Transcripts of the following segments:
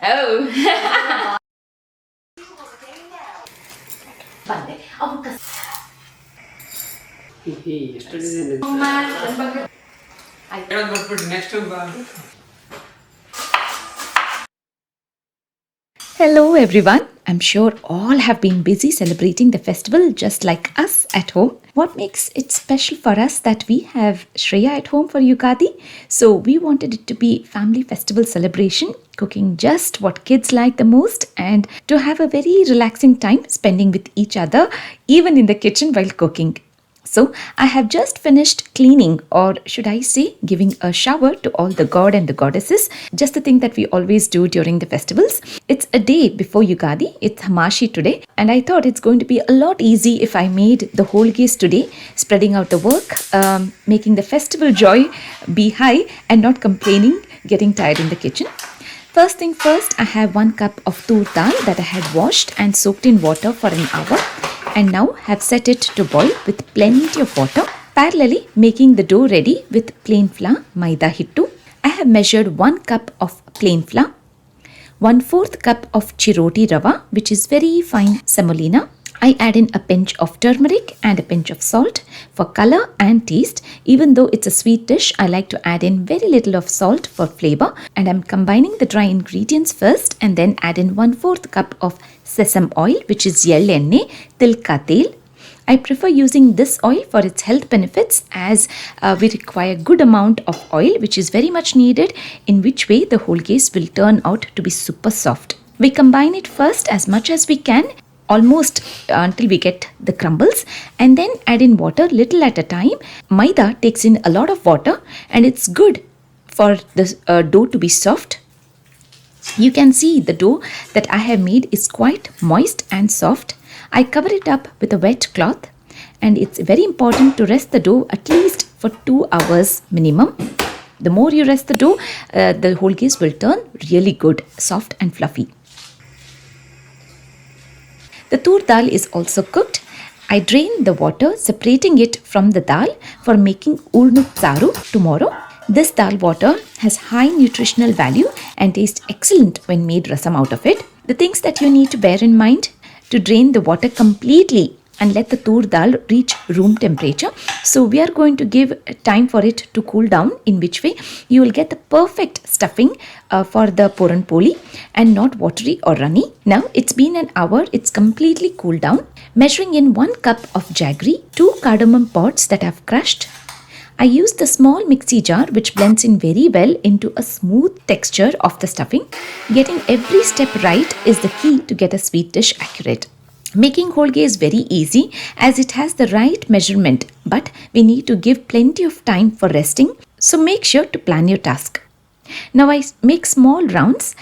Oh. Hello everyone. I'm sure all have been busy celebrating the festival just like us at home. What makes it special for us that we have Shreya at home for Ugadi? So we wanted it to be family festival celebration, cooking just what kids like the most and to have a very relaxing time spending with each other even in the kitchen while cooking. So I have just finished cleaning, or should I say giving a shower to all the god and the goddesses, just the thing that we always do during the festivals. It's a day before Yugadi, it's Hamashi today, and I thought it's going to be a lot easy if I made the holiges today, spreading out the work, making the festival joy be high and not complaining, getting tired in the kitchen. First thing first, I have 1 cup of tur dal that I had washed and soaked in water for an hour and now have set it to boil with plenty of water. Parallelly, making the dough ready with plain flour, maida hittu. I have measured 1 cup of plain flour, 1/4 cup of chiroti rava, which is very fine semolina. I add in a pinch of turmeric and a pinch of salt for color and taste. Even though it's a sweet dish, I like to add in very little of salt for flavor. And I'm combining the dry ingredients first and then add in 1/4 cup of sesame oil, which is yellenne, tilka tel. I prefer using this oil for its health benefits as we require good amount of oil, which is very much needed, in which way the holiges will turn out to be super soft. We combine it first as much as we can, almost until we get the crumbles, and then add in water little at a time. Maida takes in a lot of water and it's good for the dough to be soft. You can see the dough that I have made is quite moist and soft. I cover it up with a wet cloth, and it's very important to rest the dough at least for 2 hours minimum. The more you rest the dough, the holiges will turn really good, soft and fluffy. The tur dal is also cooked. I drain the water, separating it from the dal for making Oornad saaru tomorrow. This dal water has high nutritional value and tastes excellent when made rasam out of it. The things that you need to bear in mind: to drain the water completely and let the tur dal reach room temperature. So we are going to give time for it to cool down, in which way you will get the perfect stuffing for the Puran Poli and not watery or runny. Now it's been an hour, it's completely cooled down. Measuring in 1 cup of jaggery, 2 cardamom pods that I've crushed. I use the small mixie jar which blends in very well into a smooth texture of the stuffing. Getting every step right is the key to get a sweet dish accurate. Making holige is very easy as it has the right measurement, but we need to give plenty of time for resting, so make sure to plan your task. Now I make small rounds.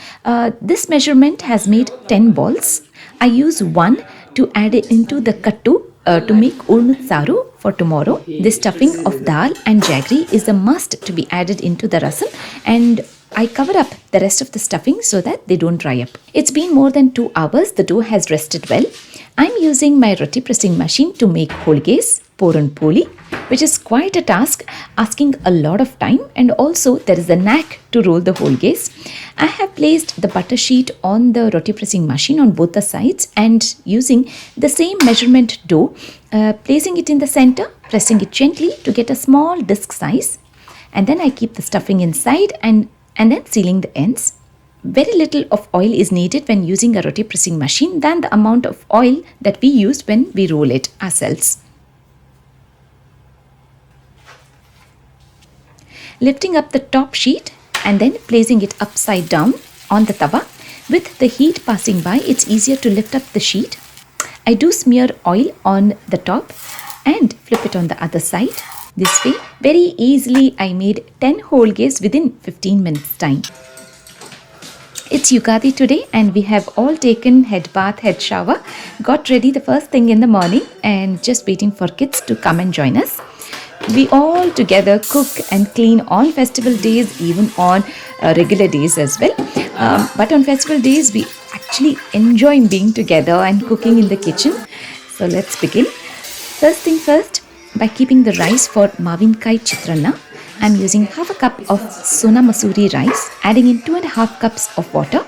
This measurement has made 10 balls. I use 1 to add it into the kattu to make Oornad saaru for tomorrow. This stuffing of dal and jaggery is a must to be added into the rasam, and I cover up the rest of the stuffing so that they don't dry up. It's been more than 2 hours. The dough has rested well. I'm using my Roti Pressing Machine to make holiges, Puran Poli, which is quite a task, asking a lot of time, and also there is a knack to roll the holiges. I have placed the butter sheet on the Roti Pressing Machine on both the sides and using the same measurement dough, placing it in the center, pressing it gently to get a small disc size, and then I keep the stuffing inside and then sealing the ends. Very little of oil is needed when using a roti pressing machine than the amount of oil that we use when we roll it ourselves. Lifting up the top sheet and then placing it upside down on the tawa. With the heat passing by, it's easier to lift up the sheet. I do smear oil on the top and flip it on the other side. This way, very easily I made 10 holiges within 15 minutes time. It's Yugadi today and we have all taken head bath, head shower, got ready the first thing in the morning and just waiting for kids to come and join us. We all together cook and clean on festival days, even on regular days as well. But on festival days, we actually enjoy being together and cooking in the kitchen. So let's begin. First thing first, by keeping the rice for Mavinkai Chitranna, I'm using half a cup of Sona Masuri rice, adding in 2.5 cups of water.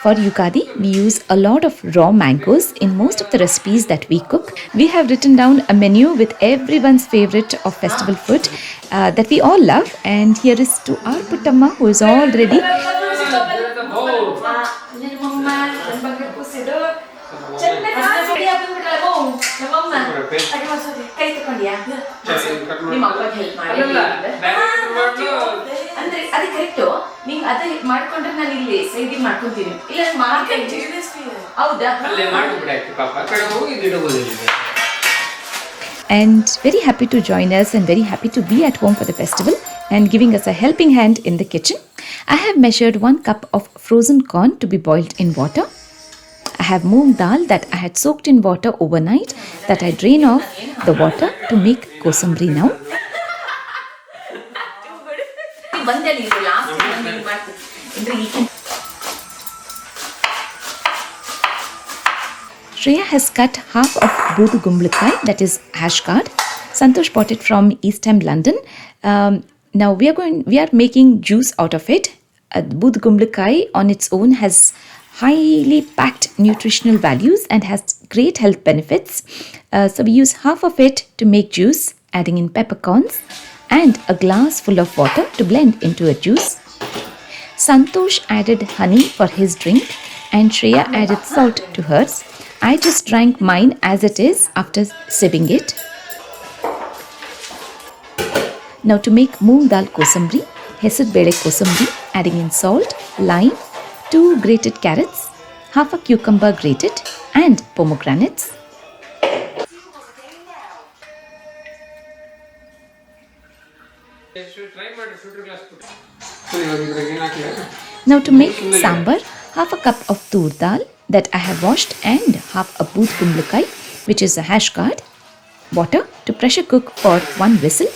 For Yugadi, we use a lot of raw mangoes in most of the recipes that we cook. We have written down a menu with everyone's favorite of festival food that we all love. And here is to our Puttamma, who is all ready. ಅದು correct ನೀವು ಅದೇ ಮಾಡ್ಕೊಂಡ್ರೆ ನಾನು ಇಲ್ಲಿ ಸೈಡಿಗೆ ಮಾಡ್ಕೊಂತೀನಿ ಇಲ್ಲ ಹೌದಾ And very happy to join us and very happy to be at home for the festival and giving us a helping hand in the kitchen. I have measured 1 cup of frozen corn to be boiled in water. I have moong dal that I had soaked in water overnight that I drain off the water to make Koosambri now. Shreya has cut half of Boodkumlakai, that is hash card. Santosh bought it from East Ham, London. Now we are making juice out of it. Boodkumlakai on its own has highly packed nutritional values and has great health benefits. So we use half of it to make juice, adding in peppercorns and a glass full of water to blend into a juice. Santosh added honey for his drink and Shreya added salt to hers. I just drank mine as it is after sipping it. Now to make moong dal Koosambri, hesad bele Koosambri, adding in salt, lime, 2 grated carrots, half a cucumber grated and pomegranates. Now to make sambar, half a cup of tur dal that I have washed and half a Boodkumlakai, which is a hash card, water to pressure cook for 1 whistle.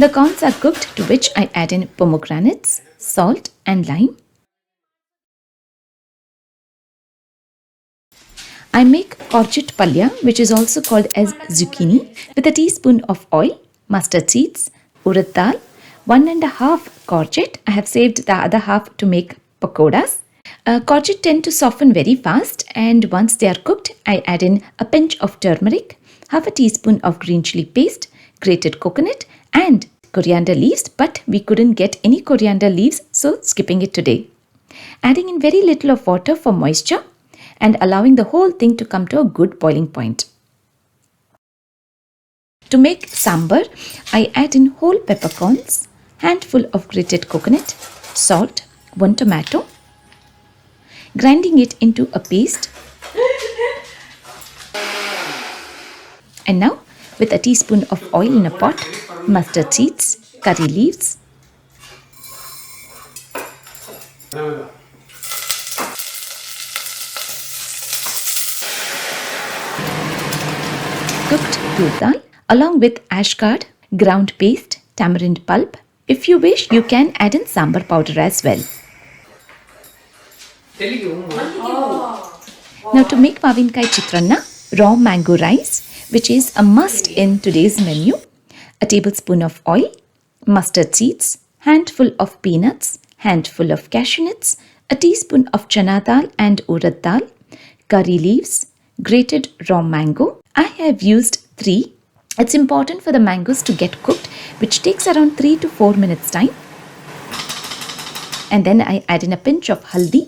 The corns are cooked, to which I add in pomegranates, salt and lime. I make Courgette Palya, which is also called as zucchini, with a teaspoon of oil, mustard seeds, urad dal, 1.5 courgette. I have saved the other half to make pakodas. Courgette tend to soften very fast, and once they are cooked, I add in a pinch of turmeric, half a teaspoon of green chili paste, grated coconut and coriander leaves, but we couldn't get any coriander leaves, so skipping it today. Adding in very little of water for moisture and allowing the whole thing to come to a good boiling point. To make sambar, I add in whole peppercorns, handful of grated coconut, salt, 1 tomato, grinding it into a paste. And now, with a teaspoon of oil in a pot, mustard seeds, curry leaves, cooked tur dal along with ash card, ground paste, tamarind pulp. If you wish, you can add in sambar powder as well. Now to make Mavinkai Chitranna, raw mango rice, which is a must in today's menu. A tablespoon of oil, mustard seeds, handful of peanuts, handful of cashew nuts, a teaspoon of chana dal and urad dal, curry leaves, grated raw mango. I have used 3. It's important for the mangoes to get cooked, which takes around 3 to 4 minutes time. And then I add in a pinch of haldi,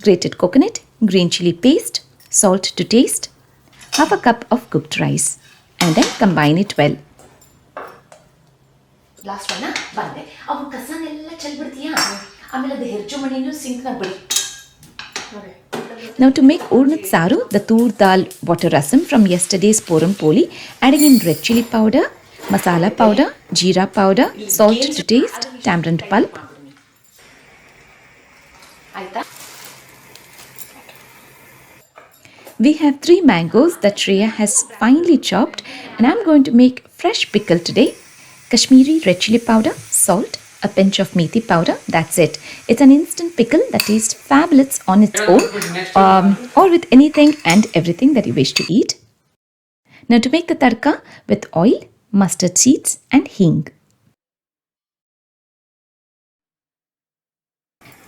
grated coconut, green chili paste, salt to taste, half a cup of cooked rice, and then combine it well. Last ಒನ್ನ ಬಂದೆ ಅವು ಕಸನೆಲ್ಲ ಚೆಲ್ಬಿಡ್ತೀಯಾ ಆಮೇಲೆ ಅದು ಹೆರ್ಜು ಮಣಿನೂ ಸಿಂಕ್ನಾಗ ಬಿಡಿ. Now to make Oornad saaru, the tur dal water rasam from yesterday's Puran Poli, adding in red chili powder, masala powder, jeera powder, salt to taste, tamarind pulp. ಆಯ್ತಾ? We have 3 mangoes that Shreya has finely chopped, and I'm going to make fresh pickle today. Kashmiri red chili powder, salt, a pinch of methi powder, that's it. It's an instant pickle that tastes fabulous on its own, or with anything and everything that you wish to eat. Now to make the tadka with oil, mustard seeds and hing.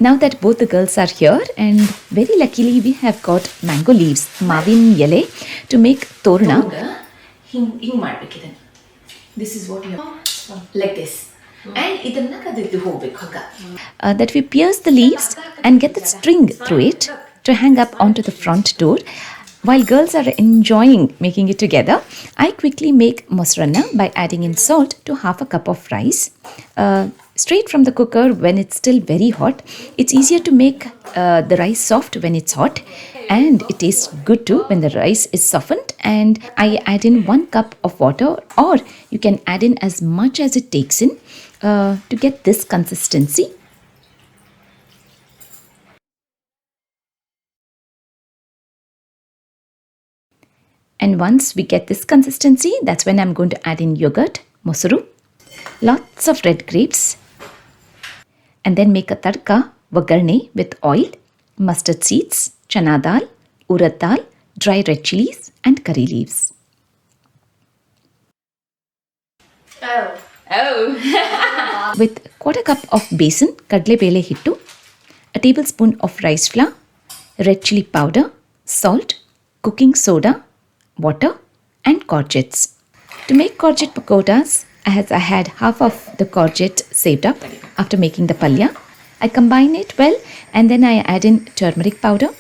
Now that both the girls are here, and very luckily we have got mango leaves, Mavinyelle, to make torna. ಹಿಂಗ್ ಮಾಡ್ಬೇಕಿದೆ. This is what you like this. And ಇದನ್ನ ಕದಿದ್ದು ಹೋಗ್ಬೇಕು ಹಗ್ಗ. That we pierce the leaves and get the string through it to hang up onto the front door. While girls are enjoying making it together, I quickly make mozzarella by adding in salt to half a cup of rice. Straight from the cooker when it's still very hot. It's easier to make the rice soft when it's hot, and it tastes good too when the rice is softened. And I add in 1 cup of water, or you can add in as much as it takes in to get this consistency. And once we get this consistency, that's when I'm going to add in yogurt, mosaru, lots of red grapes, and then make a tadka vagarne with oil, mustard seeds, chana dal, urad dal, dry red chilies, and curry leaves. With 1/4 cup of besan, kadlebele hittu, a tablespoon of rice flour, red chili powder, salt, cooking soda, water, and courgettes. To make Courgette Pakodas, as I had half of the courgette saved up after making the palya, I combine it well, and then I add in turmeric powder,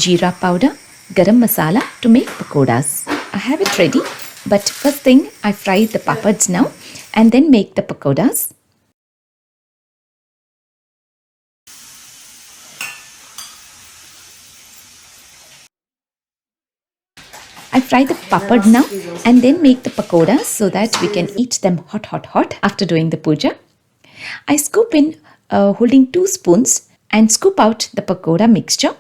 jeera powder, garam masala to make pakodas. I have it ready, but first thing I fry the papads now and then make the pakodas. I fry the papad now and then make the pakodas so that we can eat them hot after doing the puja. I scoop in holding 2 spoons and scoop out the pakoda mixture.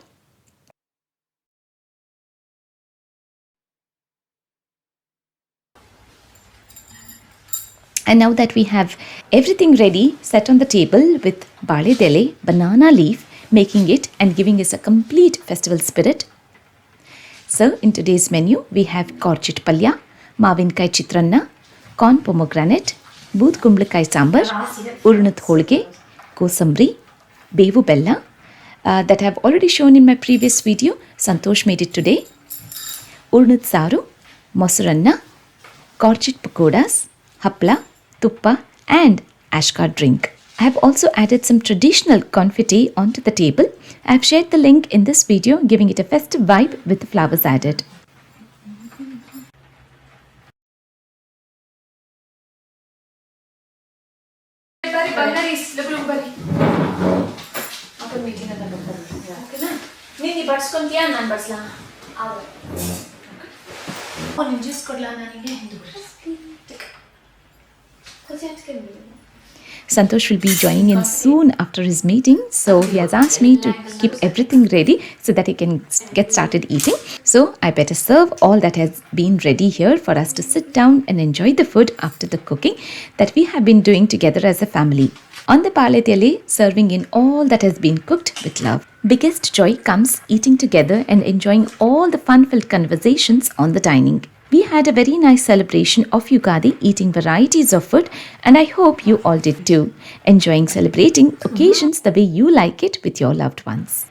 And now that we have everything ready, set on the table with Baledyelle banana leaf, making it and giving us a complete festival spirit. So, in today's menu, we have Courgette Palya, Mavinkai Chitranna, corn pomegranate, Boodkumlakai sambar, Oornad Holige, Koosambri, Bevu Bella, that I have already shown in my previous video. Santosh made it today. Oornad saaru, mozzarella, Courgette pakodas, hapla, tuppa, and ashka drink. I have also added some traditional confetti onto the table. I have shared the link in this video, giving it a festive vibe with the flowers added. Santosh will be joining in soon after his meeting, so he has asked me to keep everything ready so that he can get started eating. So I better serve all that has been ready here for us to sit down and enjoy the food after the cooking that we have been doing together as a family. On the Baledyelle, serving in all that has been cooked with love. Biggest joy comes eating together and enjoying all the fun-filled conversations on the dining. We had a very nice celebration of Ugadi, eating varieties of food, and I hope you all did too, enjoying celebrating occasions the way you like it with your loved ones.